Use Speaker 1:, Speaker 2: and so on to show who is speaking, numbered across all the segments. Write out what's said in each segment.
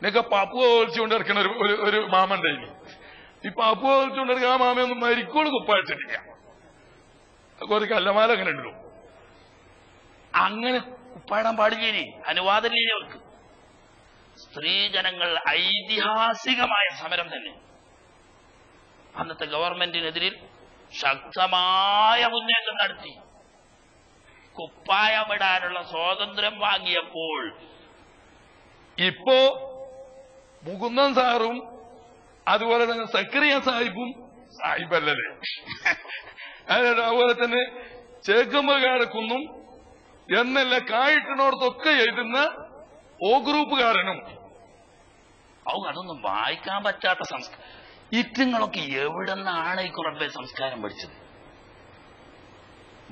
Speaker 1: എന്നൊക്കെ പപ്പു വലിച്ചുകൊണ്ട് ഇറക്കണ ഒരു മാമണ്ടായിന്. ഈ പപ്പു വലിച്ചുകൊണ്ട് ഇറക്കുന്ന ആ മാമയൊന്നും മരിക്കോട് കുപ്പായിട്ടില്ല. ഒരു കല്ലമാല അങ്ങനെ ഉണ്ടല്ലോ. അങ്ങനെ കുപ്പായിടാൻ പാടില്ലേ, അനുവാദമില്ലേ അവർക്ക്. സ്ത്രീജനങ്ങൾ ഐതിഹാസികമായ സമരം തന്നെ. അന്നത്തെ ഗവൺമെന്റിനെതിരിൽ ശക്തമായ മുന്നേറ്റം നടത്തി. കുപ്പായമിടാനുള്ള സ്വാതന്ത്ര്യം വാങ്ങിയപ്പോൾ ഇപ്പോ മുകുന്ദൻ സാറും അതുപോലെ തന്നെ സക്കറിയ സാഹിബും സാഹിബല്ലേ അതുപോലെ തന്നെ ചേക്കമ്പകാരക്കുന്നും എന്നല്ല കായിട്ടിനോടത്തൊക്കെ എഴുതുന്ന ഓ ഗ്രൂപ്പുകാരനും അതൊന്നും വായിക്കാൻ പറ്റാത്ത സംസ്കാരം. ഇറ്റങ്ങളൊക്കെ എവിടെ നിന്നാണ് ഈ കുറേ സംസ്കാരം പഠിച്ചത്?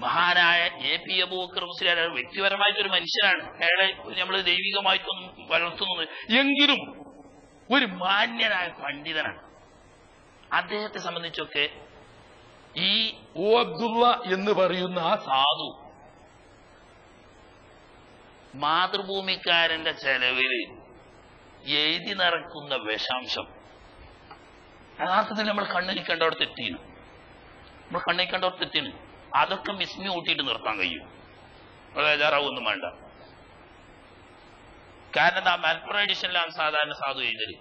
Speaker 1: മഹാനായ AP അബൂബക്കർ മുസ്ലിയാർ വ്യക്തിപരമായിട്ടൊരു മനുഷ്യനാണ്. അയാളെ നമ്മൾ ദൈവികമായിട്ടൊന്നും വളർത്തുന്നത്, എങ്കിലും ഒരു മാന്യനായ പണ്ഡിതനാണ്. അദ്ദേഹത്തെ സംബന്ധിച്ചൊക്കെ ഈ ഓ അബ്ദുള്ള എന്ന് പറയുന്ന ആ സാധു മാതൃഭൂമിക്കാരന്റെ ചെലവില് എഴുതി നിറക്കുന്ന വിഷാംശം യഥാർത്ഥത്തിൽ നമ്മൾ കണ്ണിരിക്കേണ്ടവിടെ തെറ്റീന്. നമ്മൾ കണ്ണിരിക്കേണ്ടവിടെ തെറ്റീന്. അതൊക്കെ മിസ്മി കൂട്ടിയിട്ട് നിർത്താൻ കഴിയും. ബേജാറാവൊന്നും വേണ്ട. കാരണം എന്താ, മലപ്പുറം എഡിഷനിലാണ് സാധാരണ സാധു എഴുതല്.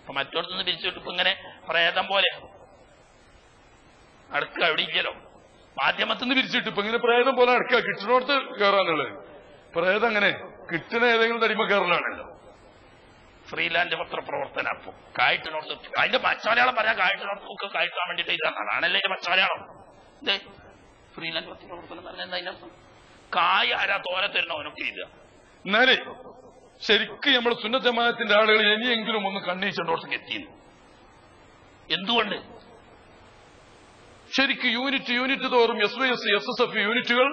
Speaker 1: അപ്പൊ മറ്റോടത്തുനിന്ന് പിരിച്ചുവിട്ട് ഇപ്പൊ ഇങ്ങനെ പ്രേതം പോലെ അടുക്ക എവിടെ ഇല്ലല്ലോ. മാധ്യമത്തിൽ നിന്ന് പിരിച്ചിട്ട് ഇപ്പൊ ഇങ്ങനെ പ്രേതം പോലെ അടുക്ക കിട്ടുന്നോടത്ത് കയറാനുള്ളത്. പ്രേതം അങ്ങനെ കിട്ടുന്ന ഏതെങ്കിലും തടിമ കയറലാണല്ലോ. ഫ്രീലാൻഡ് പത്രപ്രവർത്തന അപ്പൊ കായിട്ടിനോടത്ത് അതിന്റെ പച്ചമലയാളം പറയാം. കായിട്ടിനോടത്തൊക്കെ കായിക്കാൻ വേണ്ടിയിട്ട് ഇതാണ്. ആണല്ലേ അതിന്റെ പച്ചമലയാളം. ഇതേ ഫ്രീലാൻഡ് പത്രപ്രവർത്തനം പറഞ്ഞാൽ എന്താ അതിന്റെ അർത്ഥം? കായ് ആരാ തോരെ തരുന്നവനൊക്കെ ഇല്ല. എന്നാലേ ശരിക്കും നമ്മൾ സുന്നത്ത് ജമാഅത്തിന്റെ ആളുകൾ ഇനിയെങ്കിലും ഒന്ന് കണ്ണീച്ചോടത്തേക്ക് എത്തിയിരുന്നു. എന്തുകൊണ്ട്? ശരിക്കും യൂണിറ്റ് തോറും SYS SSF യൂണിറ്റുകൾ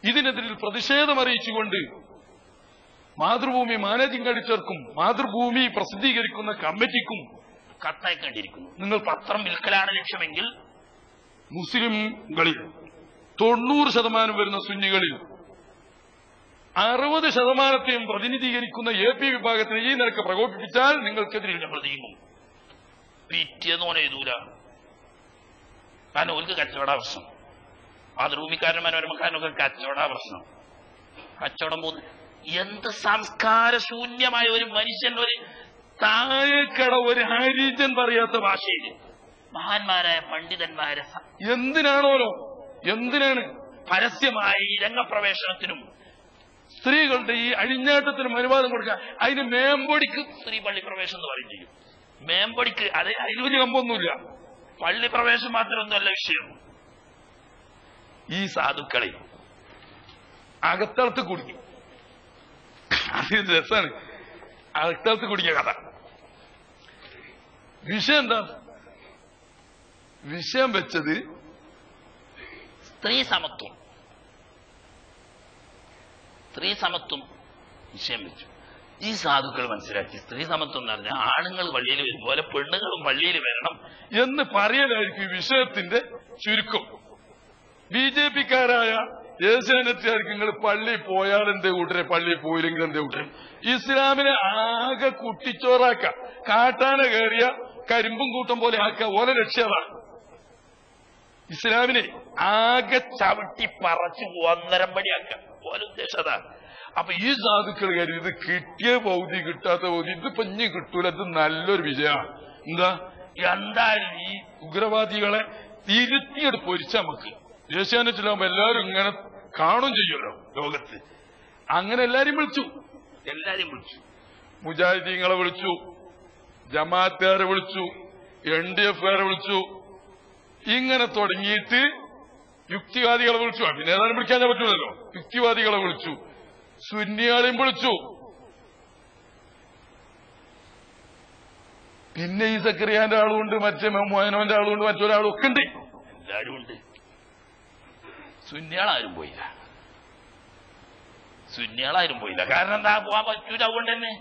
Speaker 1: ഇതിനെതിരിൽ പ്രതിഷേധമറിയിച്ചുകൊണ്ട് മാതൃഭൂമി മാനേജിംഗ് എഡിറ്റർക്കും മാതൃഭൂമി പ്രസിദ്ധീകരിക്കുന്ന കമ്മിറ്റിക്കും കത്തയക്കേണ്ടിയിരിക്കുന്നു. നിങ്ങൾ പത്രം വിൽക്കലാണ് ലക്ഷ്യമെങ്കിൽ മുസ്ലിംകളിൽ 90% വരുന്ന സുന്നികളിൽ 60%ത്തെയും പ്രതിനിധീകരിക്കുന്ന AP വിഭാഗത്തിന് ഈ നിരക്ക് പ്രകോപിപ്പിച്ചാൽ നിങ്ങൾക്കെതിരെ ഞങ്ങൾ നീങ്ങും. പിറ്റേന്നോനെ എഴുതൂല. കാരണം ഓർക്ക് കച്ചവട പ്രശ്നം. മാതൃഭൂമിക്കാരനും മനോരമക്കാരനൊക്കെ കച്ചവട പ്രശ്നം. കച്ചവടം പോകുന്നു. എന്ത് സംസ്കാരശൂന്യമായ ഒരു മനുഷ്യൻ, ഒരു താഴെക്കട ഒരു ഹരിജൻ പറയാത്ത ഭാഷയിൽ മഹാന്മാരായ പണ്ഡിതന്മാരെ എന്തിനാണ് പരസ്യമായി ഈ രംഗപ്രവേശനത്തിനും സ്ത്രീകളുടെ ഈ അഴിഞ്ഞാട്ടത്തിനും അനുവാദം കൊടുക്കാൻ? അതിന് മേമ്പൊടിക്ക് സ്ത്രീ പള്ളി പ്രവേശനം എന്ന് പറയും ചെയ്യും. മേമ്പൊടിക്ക് അതിന് വലിയ കമ്പൊന്നുമില്ല. പള്ളി പ്രവേശം മാത്രമൊന്നുമല്ല വിഷയം. ഈ സാധുക്കളെ അകത്തളത്ത് കുടുങ്ങി. അത് രസാണ്. അകത്തളത്ത് കുടുങ്ങിയ കഥ. വിഷയം എന്താ? വിഷയം വെച്ചത് സ്ത്രീ സമത്വം വിഷയം വെച്ചു. ഈ സാധുക്കൾ മനസ്സിലാക്കി സ്ത്രീ സമത്വം എന്ന് പറഞ്ഞാൽ ആണുങ്ങൾ പള്ളിയിൽ വരും പോലെ പെണ്ണുങ്ങളും പള്ളിയിൽ വരണം എന്ന് പറയലായിരിക്കും ഈ വിഷയത്തിന്റെ ചുരുക്കം. BJP-ക്കാരായ ഏഷ്യാനെറ്റുകാർക്ക് നിങ്ങൾ പള്ളിയിൽ പോയാൽ എന്തേ കൂട്ടരെ, പള്ളിയിൽ പോയില്ലെങ്കിൽ എന്തേ കൂട്ടരെ? ഇസ്ലാമിനെ ആകെ കുട്ടിച്ചോറാക്ക, കാട്ടാന കയറിയ കരിമ്പും കൂട്ടം പോലെ ആക്കുക. ഓലെ ലക്ഷ്യമാണ് ഇസ്ലാമിനെ ആകെ ചവിട്ടി പറച്ച് ഒന്നരം പടിയാക്കുക. ഓലെ ഉദ്ദേശം അതാണ്. അപ്പൊ ഈ സാധുക്കൾ കയറി ഇത് കിട്ടിയ പൗതി കിട്ടാത്ത പൗതി ഇതിപ്പോ ഇനി കിട്ടൂല, ഇത് നല്ലൊരു വിജയമാണ്. എന്തായാലും ഈ ഉഗ്രവാദികളെ തിരുത്തിയെടുത്ത് പൊരിച്ച നമുക്ക് ഏഷ്യാനെറ്റിലാകുമ്പോ എല്ലാവരും ഇങ്ങനെ കാണും ചെയ്യുമല്ലോ ലോകത്ത്. അങ്ങനെ എല്ലാരും വിളിച്ചു. മുജാഹിദീങ്ങളെ വിളിച്ചു, ജമാഅത്തുകാരെ വിളിച്ചു, NDF-കാരെ വിളിച്ചു. ഇങ്ങനെ തുടങ്ങിയിട്ട് യുക്തിവാദികളെ വിളിച്ചു. പിന്നെ ഏതാനും വിളിക്കാൻ പറ്റൂലല്ലോ. യുക്തിവാദികളെ വിളിച്ചു, സുന്നിയാളെയും വിളിച്ചു. പിന്നെ ഈ സക്കറിയാന്റെ ആളുണ്ട്, മറ്റേ മോഹനോന്റെ ആളുണ്ട്, മറ്റൊരാളും ഒക്കെ ഉണ്ട്. എല്ലാരും ഉണ്ട്. സുന്നിയാളാരും പോയില്ല. കാരണം എന്താ? പോവാൻ പറ്റൂല. അതുകൊണ്ട് തന്നെ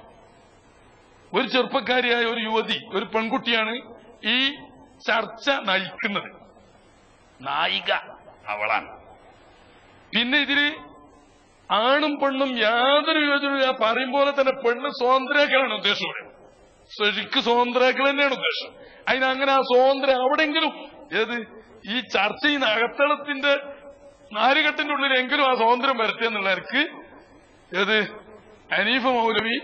Speaker 1: ഒരു ചെറുപ്പക്കാരിയായ ഒരു യുവതി, ഒരു പെൺകുട്ടിയാണ് ഈ ചർച്ച നയിക്കുന്നത്. നായിക അവളാണ്. പിന്നെ ഇതില് ആണും പെണ്ണും യാതൊരു യോജനയില്ല. പറയും പോലെ തന്നെ പെണ്ണ് സ്വാതന്ത്ര്യാക്കലാണ് ഉദ്ദേശം. ശരിക്ക് സ്വാതന്ത്ര്യാക്കൽ തന്നെയാണ് ഉദ്ദേശം. അതിനങ്ങനെ ആ സ്വാതന്ത്ര്യം അവിടെങ്കിലും ഏത് ഈ ചർച്ച ചെയ്യുന്ന അകത്തളത്തിന്റെ നാലുകെട്ടിന്റെ ഉള്ളിലെങ്കിലും ആ സ്വാതന്ത്ര്യം വരുത്തിയെന്നുള്ളവർക്ക് ഏത് ഹനീഫ് മൗലവി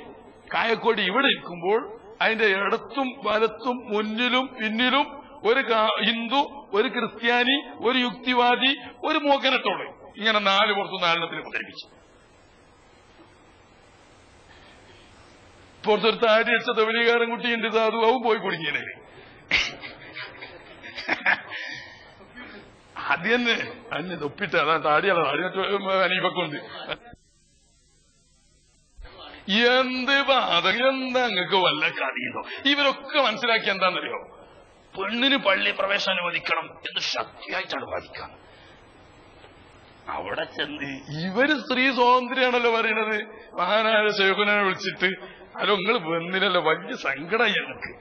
Speaker 1: കായക്കോടി ഇവിടെ ഇരിക്കുമ്പോൾ അതിന്റെ ഇടത്തും വലത്തും മുന്നിലും പിന്നിലും ഒരു ഹിന്ദു, ഒരു ക്രിസ്ത്യാനി, ഒരു യുക്തിവാദി, ഒരു മോക്കനത്തോട് ഇങ്ങനെ നാല് പുറത്തു നാലെണ്ണത്തിന് അവതരിപ്പിച്ചു. പുറത്തൊരു താടി അടിച്ച തൊഴിലുകാരൻ കുട്ടിയുണ്ട്, അതും പോയി കുടുങ്ങിയത്. അത് തന്നെ അന്നെ തൊപ്പിട്ട് അതാ താടിയല്ല, താടി അനീപക്കുണ്ട്. എന്ത് വാദം, എന്താ അങ്ങക്ക് വല്ല കറിയുന്നോ? ഇവരൊക്കെ മനസ്സിലാക്കി എന്താണെന്നറിയോ? പെണ്ണിന് പള്ളി പ്രവേശനം അനുവദിക്കണം എന്ന് ശക്തിയായിട്ടാണ് വാദിക്കാം. അവിടെ ചെന്ന് ഇവര് സ്ത്രീ സ്വാതന്ത്ര്യമാണല്ലോ പറയണത്. മഹാനായ ശൈഖുനെ വിളിച്ചിട്ട് അല്ലോ നിങ്ങൾ വന്നില്ലല്ലോ, വലിയ സങ്കടമായി ഞങ്ങൾക്ക്.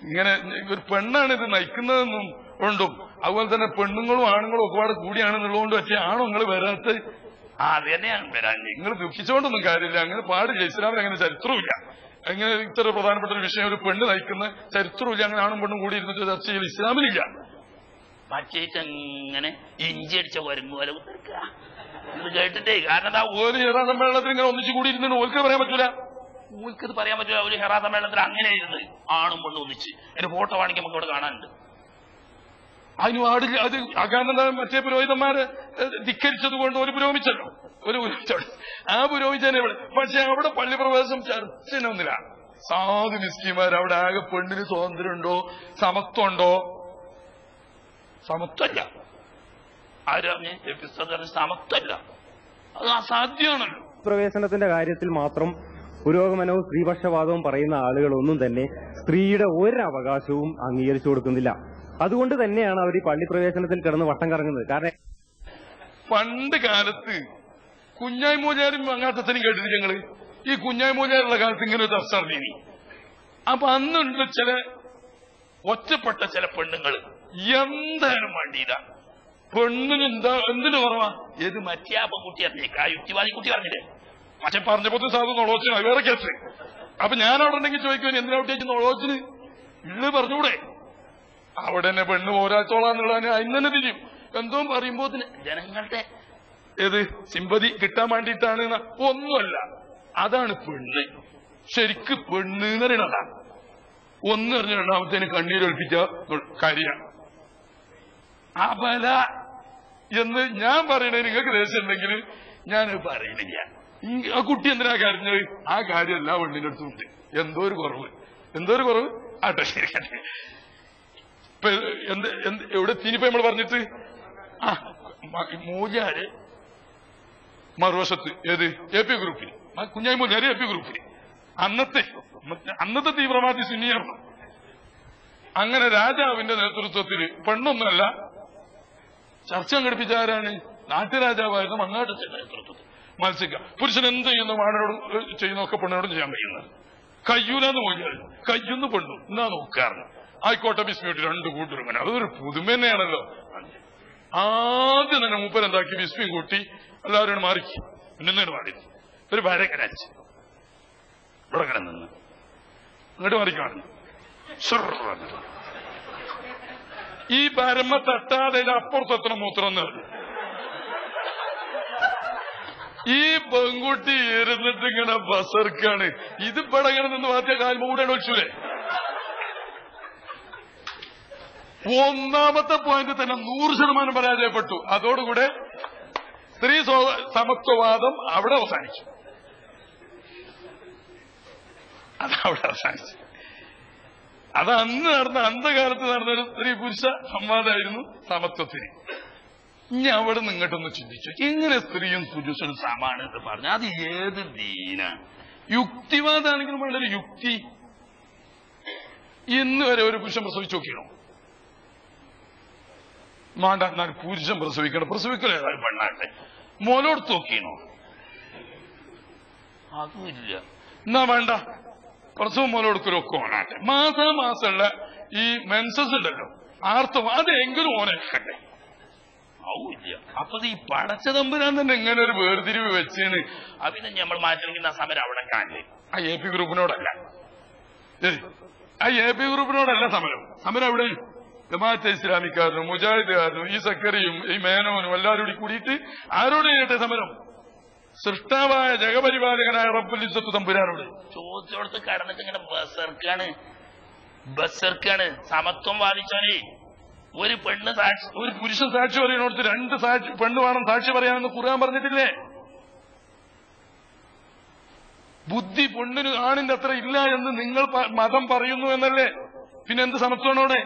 Speaker 1: ഇങ്ങനെ ഒരു പെണ്ണാണ് ഇത് നയിക്കുന്നതെന്നും കൊണ്ടും അതുപോലെ തന്നെ പെണ്ണുങ്ങളും ആണുങ്ങളും ഒരുപാട് കൂടിയാണെന്നുള്ളതുകൊണ്ട് പറ്റിയ ആണോ നിങ്ങൾ വരാത്ത? അത് തന്നെയാണ് വരാൻ. നിങ്ങൾ ദുഃഖിച്ചുകൊണ്ടൊന്നും കാര്യമില്ല, അങ്ങനെ പാടില്ല. ഇസ്ലാമിൽ അങ്ങനെ ചരിത്രമില്ല. അങ്ങനെ ഇത്ര പ്രധാനപ്പെട്ട ഒരു വിഷയം ഒരു പെണ്ണ് നയിക്കുന്ന ചരിത്രമില്ല. അങ്ങനെ ആണും പെണ്ണും കൂടി ഇരുന്നിട്ട് ചർച്ച ചെയ്യൽ ഇസ്ലാമിലില്ല.
Speaker 2: പച്ചയിട്ടങ്ങനെ ഇഞ്ചി അടിച്ച വരുമ്പോ പോലെ കേട്ടിട്ടേ. കാരണം
Speaker 1: ഒരു ഹെറാ സമ്മേളനത്തിൽ ഇങ്ങനെ ഒന്നിച്ചു കൂടി ഇരുന്നു ഓൽക്ക് പറയാൻ പറ്റൂല.
Speaker 2: ഓൽക്കത് പറയാൻ പറ്റൂല. ഒരു ഹെറാ സമ്മേളനത്തിൽ അങ്ങനെ ഇരുന്ന് ആണും പെണ്ണും ഒന്നിച്ച് എന്റെ ഫോട്ടോ വേണമെങ്കിൽ നമുക്ക് ഇവിടെ കാണാനുണ്ട്.
Speaker 1: അതിന് പാടില്ല. അത് കാരണം മറ്റേ പുരോഹിതന്മാരെ ധിക്കരിച്ചത് കൊണ്ട് ഒരു പുരോഗമിച്ചല്ലോ, ഒരു ആ പുരോഹിതനെ ഇവിടെ. പക്ഷെ അവിടെ പള്ളി പ്രവേശം ചർച്ചയൊന്നുമില്ല. സാധു മിസ്കിമാർ അവിടെ ആകെ പെണ്ണിന് സ്വാതന്ത്ര്യമുണ്ടോ, സമത്വമുണ്ടോ? സമത്വമല്ല.
Speaker 2: ആരറിഞ്ഞ് സമത്വമല്ല, അത് അസാധ്യമാണല്ലോ.
Speaker 3: പ്രവേശനത്തിന്റെ കാര്യത്തിൽ മാത്രം പുരോഗമനവും സ്ത്രീപക്ഷപാതവും പറയുന്ന ആളുകളൊന്നും തന്നെ സ്ത്രീയുടെ ഒരവകാശവും അംഗീകരിച്ചു കൊടുക്കുന്നില്ല. അതുകൊണ്ട് തന്നെയാണ് അവർ ഈ പള്ളി പ്രവേശനത്തിൽ കിടന്ന് വട്ടം കറങ്ങുന്നത്. കാരണം
Speaker 1: പണ്ട് കാലത്ത് കുഞ്ഞായി മൂലയാരും അങ്ങാത്തത്തിനും കേട്ടിട്ട് ഞങ്ങള് ഈ കുഞ്ഞായി മൂലയാരുള്ള കാലത്ത് ഇങ്ങനെ ഒരു ചർച്ച അറിഞ്ഞീനി. അപ്പൊ അന്നുണ്ട് ചില ഒറ്റപ്പെട്ട ചില പെണ്ണുങ്ങൾ എന്തായാലും വേണ്ടിയില്ല, പെണ്ണിന് എന്തിനു കുറവാ?
Speaker 2: ഏത് മറ്റേ ആ പെൺകുട്ടി അറിഞ്ഞേക്കാ, യുക്തിവാദി കുട്ടി പറഞ്ഞില്ലേ?
Speaker 1: പക്ഷെ പറഞ്ഞപ്പോ സാധു നൊളോച്ചിന് വേറെ കേസ്. അപ്പൊ ഞാൻ അവിടെ ഉണ്ടെങ്കിൽ ചോദിക്കുവാൻ എന്തിനാ കുട്ടിയേക്ക് നൊളോച്ചിന് ഇള്ളു പറഞ്ഞൂടെ? അവിടെ തന്നെ പെണ്ണ് പോരാച്ചോളാന്നുള്ളതിന് അതിന് തന്നെ തിരിയും. എന്തോ പറയുമ്പോ
Speaker 2: ജനങ്ങളുടെ
Speaker 1: ഏത് സിമ്പതി കിട്ടാൻ വേണ്ടിയിട്ടാണ്. ഒന്നുമല്ല, അതാണ് പെണ്ണ്. ശരിക്ക് പെണ്ണ് എന്ന് പറയണതാ. ഒന്ന് പറഞ്ഞ രണ്ടാമത്തേന് കണ്ണീരൊൽപ്പിച്ച കാര്യമാണ്. അബല എന്ന് ഞാൻ പറയണേ നിങ്ങൾക്ക് ദേഷ്യം ഉണ്ടെങ്കിൽ ഞാനത് പറയണില്ല. ആ കുട്ടി എന്തിനാ കരഞ്ഞത്? ആ കാര്യം എല്ലാ പെണ്ണിന്റെ അടുത്തുണ്ട്. എന്തോ ഒരു കുറവ് ആട്ടെ, ശരിക്കട്ടെ. എവിടെ തീനിപ്പോ നമ്മൾ പറഞ്ഞിട്ട് മൂല്യാര് മറുവശത്ത് ഏത് AP ഗ്രൂപ്പിൽ കുഞ്ഞായി മൂല്യാര് AP ഗ്രൂപ്പിൽ അന്നത്തെ തീവ്രവാദി സുന്നിയായിരുന്നു. അങ്ങനെ രാജാവിന്റെ നേതൃത്വത്തിൽ പെണ്ണൊന്നുമല്ല ചർച്ച സംഘടിപ്പിച്ച ആരാണ്? നാട്ടുരാജാവായിരുന്നു മങ്ങാട്ടത്തിന്റെ നേതൃത്വത്തിൽ. മത്സ്യക്ക പുരുഷൻ എന്ത് ചെയ്യുന്നു മാനോടും ചെയ്യുന്നൊക്കെ പെണ്ണിനോടും ചെയ്യാൻ കഴിയുന്നത്. കയ്യൂലെന്ന് മൂല്യാര് കയ്യൊന്ന് പെണ്ണു എന്നാ നോക്കാറുണ്ട്. ആയിക്കോട്ടെ ബിസ്മിട്ട് രണ്ടു കൂട്ടരും. അതൊരു പുതുമ തന്നെയാണല്ലോ. ആദ്യം തന്നെ മൂപ്പരെന്താക്കി ബിസ്മി കൂട്ടി എല്ലാവരും മാറിക്ക് പിന്നീട് മാറി ഒരു വരകരച്ച് ഇവിടെ കിട നിന്ന് ഇങ്ങോട്ട് മാറിക്കാണുന്നു. ഈ പരമ തട്ടാതെ അപ്പുറത്തെത്ര മൂത്രം പറഞ്ഞു. ഈ പെൺകുട്ടി ഇരുന്നിട്ട് ഇങ്ങനെ ബസർക്കാണ്. ഇത് ഇവിടെ നിന്ന് മാറ്റിയ കാൽമ കൂടെ ഒഴിച്ചൂലേ? ഒന്നാമത്തെ പോയിന്റ് തന്നെ 100% പരാജയപ്പെട്ടു. അതോടുകൂടെ സ്ത്രീ സമത്വവാദം അവിടെ അവസാനിച്ചു. അത് അന്ന് നടന്ന അന്ധകാലത്ത് നടന്നൊരു സ്ത്രീ പുരുഷ സംവാദമായിരുന്നു സമത്വത്തിന്. ഇനി അവിടെ നിന്ന് ഇങ്ങോട്ടൊന്ന് ചിന്തിച്ചു, എങ്ങനെ സ്ത്രീയും പുരുഷനും സമാണ് എന്ന് പറഞ്ഞു. അത് ഏത് ദീന? യുക്തിവാദാണെങ്കിലും വളരെ യുക്തി. ഇന്ന് വരെ ഒരു പുരുഷൻ പ്രസവിച്ചു നോക്കിയണോ? വേണ്ട, എന്നാൽ പുരുഷൻ പ്രസവിക്കലോ ഏതായാലും പെണ്ണാട്ടെ. മോനോടുത്ത് നോക്കിയണോ?
Speaker 2: അതുമില്ല.
Speaker 1: എന്നാ വേണ്ട, പ്രസവം മോനോടുക്കലും ഒക്കെ ഓനാട്ടെ. മാസാമാസമുള്ള ഈ മെൻസസ് ഉണ്ടല്ലോ, ആർത്തവം, അതെങ്കിലും ഓനെ വെക്കട്ടെ.
Speaker 2: ആവൂല്ല. അപ്പൊ ഈ പടച്ച തമ്പുരാൻ തന്നെ ഇങ്ങനെ ഒരു വേർതിരിവ് വെച്ചാണ്. അതിന് നമ്മൾ മാറ്റണമെങ്കിൽ സമരം അവിടെ കാണില്ലേ.
Speaker 1: ആ എ പി ഗ്രൂപ്പിനോടല്ല, ആ എ പി ഗ്രൂപ്പിനോടല്ല സമരം. സമരം അവിടെ ജമാഅത്തെ ഇസ്ലാമിക്കാരനും മുജാഹിദുകാരനും ഈ സക്കറിയും ഈ മേനോനും എല്ലാവരും കൂടിയിട്ട് ആരോട് ചെയ്യട്ടെ സമരം? സൃഷ്ടാവായ ജഗപരിപാലകനായ റബ്ബുൽ ഇസ്സത്ത് തമ്പുരാനോട്.
Speaker 2: ചോദിച്ചോടത്ത് കടന്നിട്ട് ഇങ്ങനെ ബസ്സർക്കാണ് സമത്വം വാദിച്ചോനെ. ഒരു പെണ്ണ് സാക്ഷി,
Speaker 1: ഒരു പുരുഷൻ സാക്ഷി പറയുന്നിടത്ത് രണ്ട് പെണ്ണ് വേണം സാക്ഷി പറയാമെന്ന് ഖുർആൻ പറഞ്ഞിട്ടില്ലേ? ബുദ്ധി പെണ്ണിന് ആണിന്റെ അത്ര ഇല്ല എന്ന് നിങ്ങൾ മതം പറയുന്നു എന്നല്ലേ? പിന്നെ എന്ത് സമത്വമാണോടെ?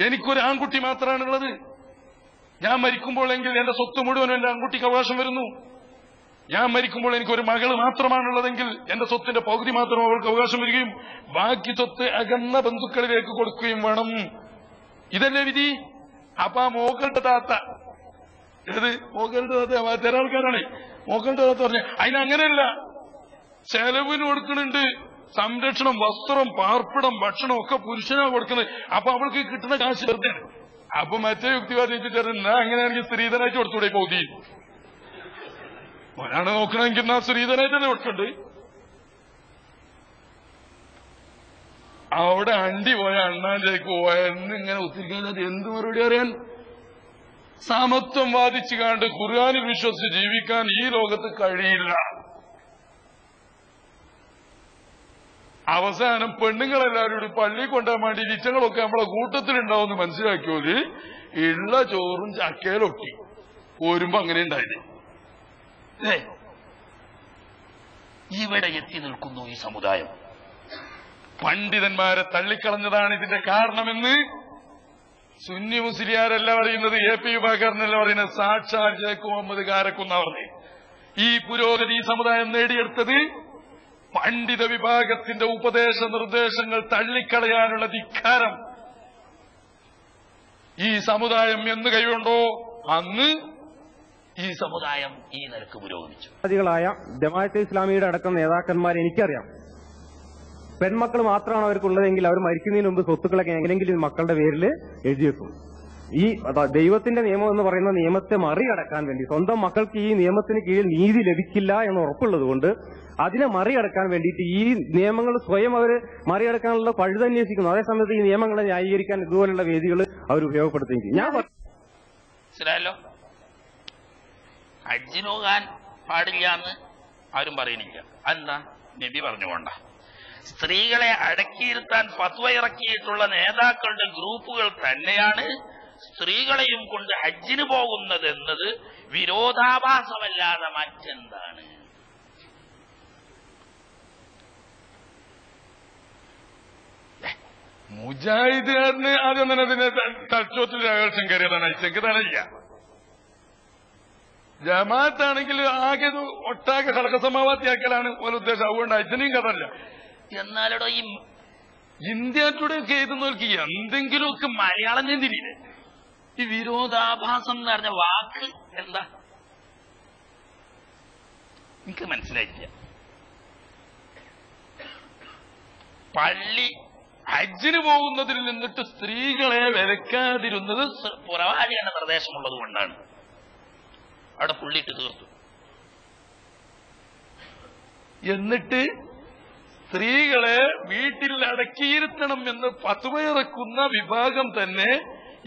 Speaker 1: എനിക്കൊരു ആൺകുട്ടി മാത്രമാണുള്ളത്. ഞാൻ മരിക്കുമ്പോഴെങ്കിൽ എന്റെ സ്വത്ത് മുഴുവൻ എന്റെ ആൺകുട്ടിക്ക് അവകാശം വരുന്നു. ഞാൻ മരിക്കുമ്പോൾ എനിക്കൊരു മകള് മാത്രമാണുള്ളതെങ്കിൽ എന്റെ സ്വത്തിന്റെ പകുതി മാത്രം അവൾക്ക് അവകാശം വരികയും ബാക്കി സ്വത്ത് അകന്ന ബന്ധുക്കളിലേക്ക് കൊടുക്കുകയും വേണം. ഇതല്ലേ വിധി? അപ്പൊ ആ മോക്കളുടെ താത്ത, ഏത് മോക്കളുടെ താത്ത ചില ആൾക്കാരാണ് മോക്കളുടെ താത്ത പറഞ്ഞ അതിനങ്ങനെയല്ല. ചെലവിന് കൊടുക്കുന്നുണ്ട്, സംരക്ഷണം, വസ്ത്രം, പാർപ്പിടം, ഭക്ഷണം ഒക്കെ പുരുഷനാണ് കൊടുക്കുന്നത്. അപ്പൊ അവൾക്ക് കിട്ടുന്ന കാശ് വെറുതെ. അപ്പൊ മറ്റേ യുക്തിവാദി എന്നാ അങ്ങനെയാണെങ്കിൽ സ്ത്രീധനായിട്ട് കൊടുത്തൂടെ? പൗതി ഒരാണ് നോക്കണമെങ്കിൽ എന്നാ സ്ത്രീധനായിട്ട് തന്നെ കൊടുക്കണ്ട്. അവിടെ അണ്ടി പോയ അണ്ണാഞ്ചേക്ക് പോയ എന്നിങ്ങനെ ഒത്തിരിക്കുന്നത് എന്ത് മറുപടി അറിയാൻ? സമത്വം വാദിച്ചുകാണ്ട് ഖുർആനിൽ വിശ്വസിച്ച് ജീവിക്കാൻ ഈ ലോകത്ത് കഴിയില്ല. അവസാനം പെണ്ണുങ്ങളെല്ലാവരും പള്ളി കൊണ്ടാൻ വേണ്ടി ഇച്ചങ്ങളൊക്കെ നമ്മളെ കൂട്ടത്തിലുണ്ടാവുമെന്ന് മനസ്സിലാക്കിയോല് ഉള്ള ചോറും ചക്കയിലൊട്ടി പോരുമ്പോ അങ്ങനെ ഉണ്ടായില്ലേ?
Speaker 2: ഇവിടെ എത്തി നിൽക്കുന്നു ഈ സമുദായം.
Speaker 1: പണ്ഡിതന്മാരെ തള്ളിക്കളഞ്ഞതാണ് ഇതിന്റെ കാരണമെന്ന് സുന്നി മുസ്ലിയാരല്ല പറയുന്നത്, എ പി വിഭാഗക്കാരനല്ല പറയുന്നത്, സാക്ഷാൽ ഷേഖ് മുഹമ്മദ് കാരക്കുന്ന പറഞ്ഞത്. ഈ പുരോഗതി സമുദായം നേടിയെടുത്തത് പണ്ഡിത വിഭാഗത്തിന്റെ ഉപദേശ നിർദ്ദേശങ്ങൾ തള്ളിക്കളയാനുള്ള ധിക്കാരം ഈ സമുദായം എന്ന് കൈകൊണ്ടോ അന്ന്
Speaker 2: ഈ സമുദായം ഈ നിലക്ക് പുരോഗമിച്ചു.
Speaker 3: ജമാഅത്തെ ഇസ്ലാമിയുടെ അടക്കം നേതാക്കന്മാർ എനിക്കറിയാം. പെൺമക്കൾ മാത്രമാണ് അവർക്കുള്ളതെങ്കിൽ അവർ മരിക്കുന്നതിന് മുമ്പ് സ്വത്തുക്കളൊക്കെ എങ്ങനെയെങ്കിലും മക്കളുടെ പേരിൽ എഴുതി വെക്കും. ഈ ദൈവത്തിന്റെ നിയമം എന്ന് പറയുന്ന നിയമത്തെ മറികടക്കാൻ വേണ്ടി, സ്വന്തം മക്കൾക്ക് ഈ നിയമത്തിന് കീഴിൽ നീതി ലഭിക്കില്ല എന്ന് ഉറപ്പുള്ളത് കൊണ്ട് അതിനെ മറികടക്കാൻ വേണ്ടിയിട്ട് ഈ നിയമങ്ങൾ സ്വയം അവർ മറികടക്കാനുള്ള പഴുതന്വേഷിക്കുന്നു. അതേസമയത്ത് ഈ നിയമങ്ങളെ ന്യായീകരിക്കാൻ ഇതുപോലുള്ള വേദികൾ അവർ ഉപയോഗപ്പെടുത്തുകയും ചെയ്യും. ഞാൻ
Speaker 2: മനസ്സിലായല്ലോ. ഹജ്ജിന് പോകാൻ പാടില്ല എന്ന് ആരും പറയുന്നില്ല. എന്താ? നബി പറഞ്ഞുകൊണ്ട സ്ത്രീകളെ അടക്കിയിരുത്താൻ ഫത്വ ഇറക്കിയിട്ടുള്ള നേതാക്കളുടെ ഗ്രൂപ്പുകൾ തന്നെയാണ് സ്ത്രീകളെയും കൊണ്ട് ഹജ്ജിന് പോകുന്നത് എന്നത് വിരോധാഭാസമല്ലാതെ മറ്റെന്താണ്?
Speaker 1: മുജാഹിദുകാരന് ആദ്യം തന്നെ അതിന്റെ തലച്ചോറ്റിൽ രഹസ്യം കയറിയതാണ്. ഐച്ചക്ക് തലയില്ല. ജമാഅത്താണെങ്കിൽ ആകെ ഒട്ടാകെ ഖലഖസമാവാത്തിയാക്കലാണ് ഒരു ഉദ്ദേശം. അതുകൊണ്ട് അച്ഛനെയും കഥല്ല.
Speaker 2: എന്നാലോ ഈ
Speaker 1: ഇന്ത്യ ടുഡേ ഒക്കെ എഴുതുന്നവർക്ക് എന്തെങ്കിലുമൊക്കെ
Speaker 2: മലയാളം ചിന്തില്ലേ? ഈ വിരോധാഭാസം എന്ന് പറഞ്ഞ വാക്ക് എന്താ എനിക്ക് മനസ്സിലായില്ല.
Speaker 1: പള്ളി ഹജ്ജിന് പോകുന്നതിൽ നിന്നിട്ട് സ്ത്രീകളെ വിലക്കാതിരുന്നത്
Speaker 2: പുറവാചകന്റെ നിർദ്ദേശമുള്ളത് കൊണ്ടാണ്. അവിടെ പുള്ളിയിട്ട് തീർത്തു.
Speaker 1: എന്നിട്ട് സ്ത്രീകളെ വീട്ടിൽ അടക്കിയിരുത്തണം എന്ന് പത്തുവയിറക്കുന്ന വിഭാഗം തന്നെ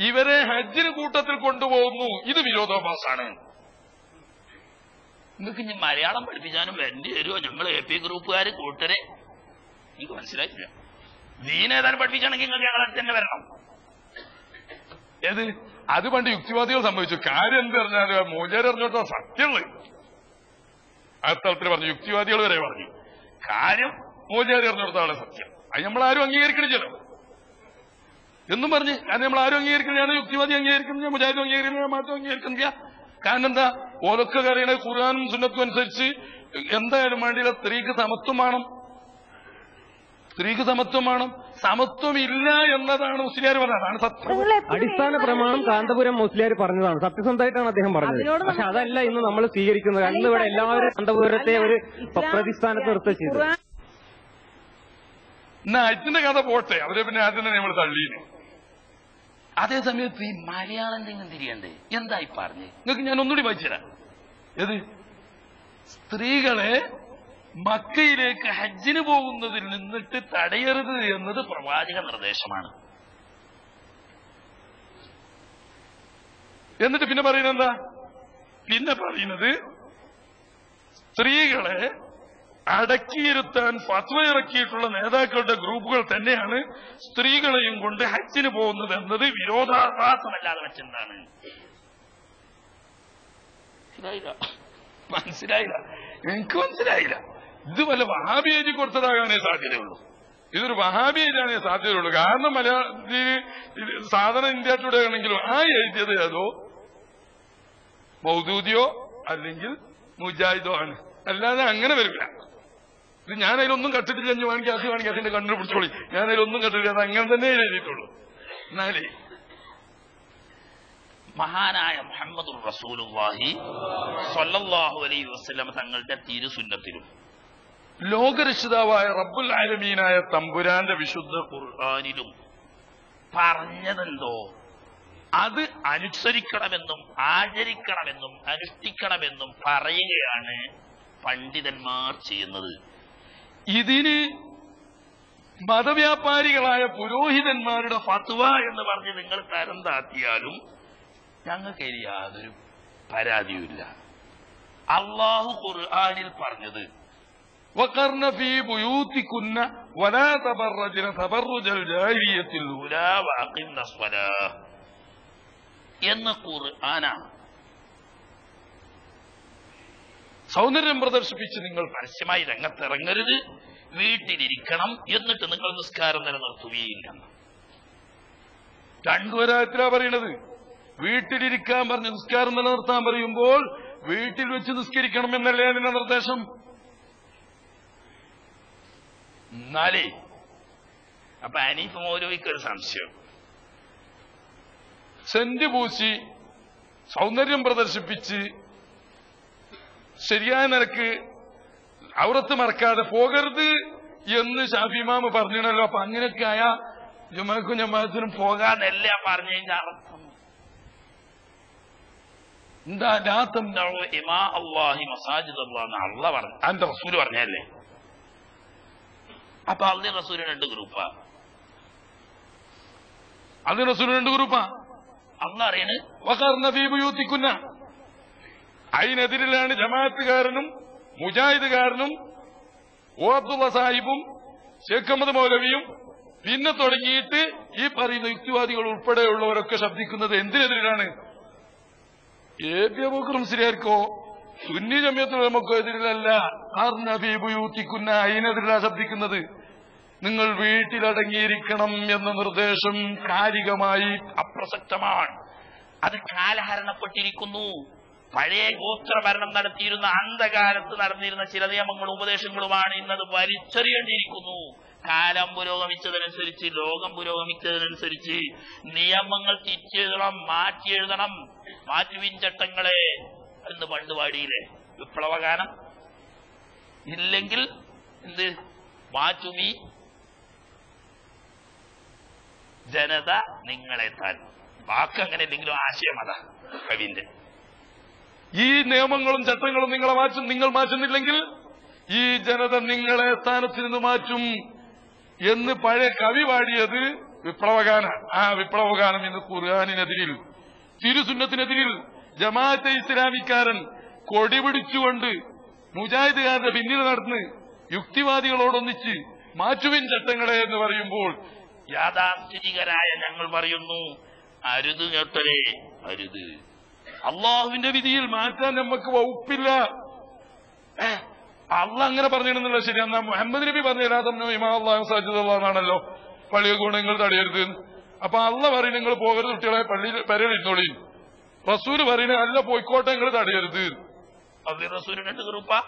Speaker 1: ഇവരെ ഹജ്ജിന് കൂട്ടത്തിൽ കൊണ്ടുപോകുന്നു. ഇത് വിരോധാഭാസാണ്.
Speaker 2: നിങ്ങൾക്ക് ഇനി മലയാളം പഠിപ്പിച്ചാനും വേണ്ടി വരുമോ? ഞങ്ങൾ എ പി ഗ്രൂപ്പുകാര് കൂട്ടരെ എനിക്ക് മനസ്സിലായില്ല. ദീനേതാനും പഠിപ്പിച്ചാണെങ്കിൽ നിങ്ങൾക്ക് ഞങ്ങളെ തന്നെ വരണം.
Speaker 1: ഏത്? അത് പണ്ട് യുക്തിവാദികൾ സംഭവിച്ചു. കാര്യം എന്ത് പറഞ്ഞാൽ മൂല്യർ അറിഞ്ഞോട്ടോ സത്യമുള്ളത് ആ സ്ഥലത്തിൽ പറഞ്ഞു. യുക്തിവാദികൾ വരെ പറഞ്ഞു കാര്യം മൂല്യർ അറിഞ്ഞോടത്താണ് സത്യം. അത് നമ്മളാരും അംഗീകരിക്കണില്ലല്ലോ എന്നും പറഞ്ഞ്. കാരണം നമ്മളാരും അംഗീകരിക്കുന്നതാണ്. യുക്തിവാദി അംഗീകരിക്കുന്നില്ല, മുജാഹിദ് അംഗീകരിക്കുന്നില്ല, മാത്രം അംഗീകരിക്കുന്നില്ല. കാരണം എന്താ? ഓലൊക്കെ അറിയണ ഖുർആനും സുന്നത്തും അനുസരിച്ച് എന്തായാലും വേണ്ടിയില്ല, സ്ത്രീക്ക് സമത്വം വേണം. സ്ത്രീക്ക് സമത്വം വേണം. സമത്വം ഇല്ല എന്നതാണ് മുസ്ലിയാർ പറഞ്ഞത്. അതാണ് സത്യം.
Speaker 3: അടിസ്ഥാന പ്രമാണം കാന്തപുരം മുസ്ലിയാർ പറഞ്ഞതാണ്. സത്യസന്ധമായിട്ടാണ് അദ്ദേഹം പറഞ്ഞത്. പക്ഷെ അതല്ല ഇന്ന് നമ്മൾ സ്വീകരിക്കുന്നത്. അന്ന് ഇവിടെ എല്ലാവരും കാന്തപുരത്തെ ഒരു പ്രതിസ്ഥാനത്ത് നിർത്തി ചെയ്തു.
Speaker 1: എന്നാ അച്ഛന്റെ കഥ പോട്ടെ, അവരെ പിന്നെ ആദ്യം തന്നെ നമ്മൾ തള്ളീന്.
Speaker 2: അതേ സമയത്ത് ഈ മലയാളം എന്തെങ്കിലും തിരിയണ്ടേ? എന്തായി പറഞ്ഞ്
Speaker 1: നിങ്ങൾക്ക് ഞാൻ ഒന്നുകൂടി വായിച്ചുതരാം. ഏത് സ്ത്രീകളെ മക്കയിലേക്ക് ഹജ്ജിന് പോകുന്നതിൽ നിന്നിട്ട് തടയരുത് എന്നത്
Speaker 2: പ്രവാചക നിർദ്ദേശമാണ്.
Speaker 1: എന്നിട്ട് പിന്നെ പറയുന്നത് എന്താ? പിന്നെ പറയുന്നത് സ്ത്രീകളെ അടക്കിയിരുത്താൻ ഫത്വ ഇറക്കിയിട്ടുള്ള നേതാക്കളുടെ ഗ്രൂപ്പുകൾ തന്നെയാണ് സ്ത്രീകളെയും കൊണ്ട് ഹജ്ജിന് പോകുന്നത് എന്നത് വിരോധാഭാസമല്ലാതെ വെച്ചെന്താണ്? മനസ്സിലായില്ല. എനിക്ക് മനസ്സിലായില്ല. ഇത് വല്ല വഹാബി എഴുതി കൊടുത്തതാകാനേ സാധ്യതയുള്ളൂ. ഇതൊരു വഹാബി എഴുതാനേ സാധ്യതയുള്ളൂ. കാരണം മലയാളത്തിൽ സാധനം ഇന്ത്യ ടുഡേ ആണെങ്കിലും ആ എഴുതിയത് ഏതോ മൗദൂദിയോ അല്ലെങ്കിൽ മുജാഹിദോ ആണ്, അല്ലാതെ അങ്ങനെ വരില്ല. ഇത് ഞാൻ അതിലൊന്നും കട്ടിട്ടില്ല. ഞാൻ വേണമെങ്കിൽ അത് വേണമെങ്കിൽ അതിന്റെ കണ്ണു പിടിച്ചോളി. ഞാൻ അതിലൊന്നും കട്ടിട്ടില്ല. അത് അങ്ങനെ തന്നെ എഴുതിയിട്ടുള്ളൂ. എന്നാലേ
Speaker 2: മഹാനായ മുഹമ്മദുർ റസൂലുള്ളാഹി സ്വല്ലല്ലാഹു അലൈഹി വസല്ലം തങ്ങളുടെ തിരുസുന്നത്തിലും
Speaker 1: ലോകരക്ഷിതാവായ റബ്ബുൽ ആലമീനായ തമ്പുരാന്റെ വിശുദ്ധ
Speaker 2: ഖുർആനിലും പറഞ്ഞതെന്തോ അത് അനുസരിക്കണമെന്നും ആചരിക്കണമെന്നും അനുഷ്ഠിക്കണമെന്നും പറയുകയാണ് പണ്ഡിതന്മാർ ചെയ്യുന്നത്.
Speaker 1: ഇതിന് മതവ്യാപാരികളായ പുരോഹിതന്മാരുടെ
Speaker 2: ഫത്വ എന്ന് പറഞ്ഞ് നിങ്ങൾ തരം താത്തിയാലും ഞങ്ങൾക്ക് യാതൊരു പരാതിയുമില്ല. അല്ലാഹു ഖുർആനിൽ പറഞ്ഞത്
Speaker 1: وقرن في بيوتكن ولا تبرجن تبرج الجاهلية الأولى
Speaker 2: وأقمنا الصلاة എന്ന് ഖുർആനാണ്.
Speaker 1: സൗന്ദര്യം പ്രദർശിപ്പിച്ച് നിങ്ങൾ
Speaker 2: പരസ്യമായി രംഗത്തിറങ്ങരുത്, വീട്ടിലിരിക്കണം, എന്നിട്ട് നിങ്ങൾ നിസ്കാരം നിലനിർത്തുകയില്ല.
Speaker 1: രണ്ടുപരായത്തിലാ പറയണത്. വീട്ടിലിരിക്കാൻ പറഞ്ഞ് നിസ്കാരം നിലനിർത്താൻ പറയുമ്പോൾ വീട്ടിൽ വെച്ച് നിസ്കരിക്കണം എന്നല്ലേ അതിന്റെ നിർദ്ദേശം?
Speaker 2: എന്നാലേ അപ്പൊ അനീഫ് മൗലവിക്ക് ഒരു സംശയം.
Speaker 1: സെന്റ് പൂശി സൗന്ദര്യം പ്രദർശിപ്പിച്ച് ശരിയായ നിരക്ക് ഔറത്ത് മറക്കാതെ പോകരുത് എന്ന് ഷാഫി ഇമാം പറഞ്ഞല്ലോ. അപ്പൊ അങ്ങനെയൊക്കെ ആയ ജുമാക്കും ജമാഅത്തിനും
Speaker 2: പോകാന്നല്ല പറഞ്ഞതിന്റെ അർത്ഥം.
Speaker 1: എന്താ ലാത്തം
Speaker 2: ഇമാ അല്ലാഹി മസാജിദ് അല്ലാഹ് അള്ള പറഞ്ഞു, അതിന്റെ റസൂല് പറഞ്ഞല്ലേ. അപ്പൊ അള്ളി റസൂല് രണ്ട് ഗ്രൂപ്പാ.
Speaker 1: അള്ളി റസൂല് രണ്ട് ഗ്രൂപ്പാ.
Speaker 2: അള്ളാ അറിയണ്
Speaker 1: വഖർനബീബുയൂത്തിക്കുന്ന അതിനെതിരിലാണ് ജമാഅത്തുകാരനും മുജാഹിദുകാരനും ഓ അബ്ദുള്ള സാഹിബും ഷേഖ് അഹമ്മദ് മൗലവിയും പിന്നെ തുടങ്ങിയിട്ട് ഈ പറയുന്ന യുക്തിവാദികൾ ഉൾപ്പെടെയുള്ളവരൊക്കെ ശബ്ദിക്കുന്നത് എന്തിനെതിരാണ്? എ പി അബൂബക്കർ മുസ്ലിയാർക്കോ സുന്നി ജമിയത്തുൽ ഉലമക്കോ എതിരിലല്ല. ഖർനബീബുയൂത്തിക്കുന്ന അതിനെതിരിലാണ് ശബ്ദിക്കുന്നത്. നിങ്ങൾ വീട്ടിലടങ്ങിയിരിക്കണം എന്ന നിർദ്ദേശം കാലികമായി
Speaker 2: അപ്രസക്തമാണ്. അത് കാലഹരണപ്പെട്ടിരിക്കുന്നു. പഴയ ഗോത്രഭരണം നടത്തിയിരുന്ന അന്ധകാലത്ത് നടന്നിരുന്ന ചില നിയമങ്ങളും ഉപദേശങ്ങളുമാണ് ഇന്നത് വലിച്ചെറിയേണ്ടിയിരിക്കുന്നു. കാലം പുരോഗമിച്ചതനുസരിച്ച്, ലോകം പുരോഗമിച്ചതനുസരിച്ച് നിയമങ്ങൾ തിരിച്ചെഴുതണം, മാറ്റിയെഴുതണം. മാറ്റുവിൻ ചട്ടങ്ങളെ എന്ന് പണ്ട് പാടിയില്ലേ വിപ്ലവഗാനം. ഇല്ലെങ്കിൽ എന്ത് മാറ്റുമീ ജനത നിങ്ങളെ താൻ. വാക്കങ്ങനെ എന്തെങ്കിലും ആശയം അതാ കവിന്റെ.
Speaker 1: ഈ നിയമങ്ങളും ചട്ടങ്ങളും നിങ്ങൾ മാറ്റുന്നില്ലെങ്കിൽ ഈ ജനത നിങ്ങളെ സ്ഥാനത്ത് നിന്ന് മാറ്റും എന്ന് പഴയ കവി പാടിയത് വിപ്ലവഗാനം. ആ വിപ്ലവഗാനം ഇന്ന് ഖുർആനിനെതിരിൽ, തിരുസുന്നത്തിനെതിരിൽ ജമാഅത്തെ ഇസ്ലാമിക്കാരൻ കൊടിപിടിച്ചുകൊണ്ട് മുജാഹിദുകാരുടെ പിന്നിൽ നടന്ന് യുക്തിവാദികളോടൊന്നിച്ച് മാറ്റുവിൻ ചട്ടങ്ങളെ എന്ന് പറയുമ്പോൾ
Speaker 2: യാഥാസ്ഥിതികരായ ഞങ്ങൾ പറയുന്നു അരുത് കേട്ടലേ അരുത്.
Speaker 1: അള്ളാഹുവിന്റെ വിധിയിൽ മാറ്റാൻ നമുക്ക് വകുപ്പില്ല. അള്ളാഹ് അങ്ങനെ പറഞ്ഞിരുന്നില്ല. ശരി, എന്നാ മുഹമ്മദ് നബി പറഞ്ഞ ഇമാ അള്ളാഹു സാജിദുള്ളാന്നാണല്ലോ പള്ളിയെ ഗുണങ്ങൾ തടയരുത്. അപ്പൊ അള്ളാഹ് പറയും നിങ്ങൾ പോകരുത്, കുട്ടികളെ പള്ളിയിൽ പെരയിലിരുന്നോളി. റസൂല് പറയുന്നത് അല്ല പോയിക്കോട്ടെ നിങ്ങൾ തടയരുത്.
Speaker 2: റസൂല് രണ്ട് ഗ്രൂപ്പാ.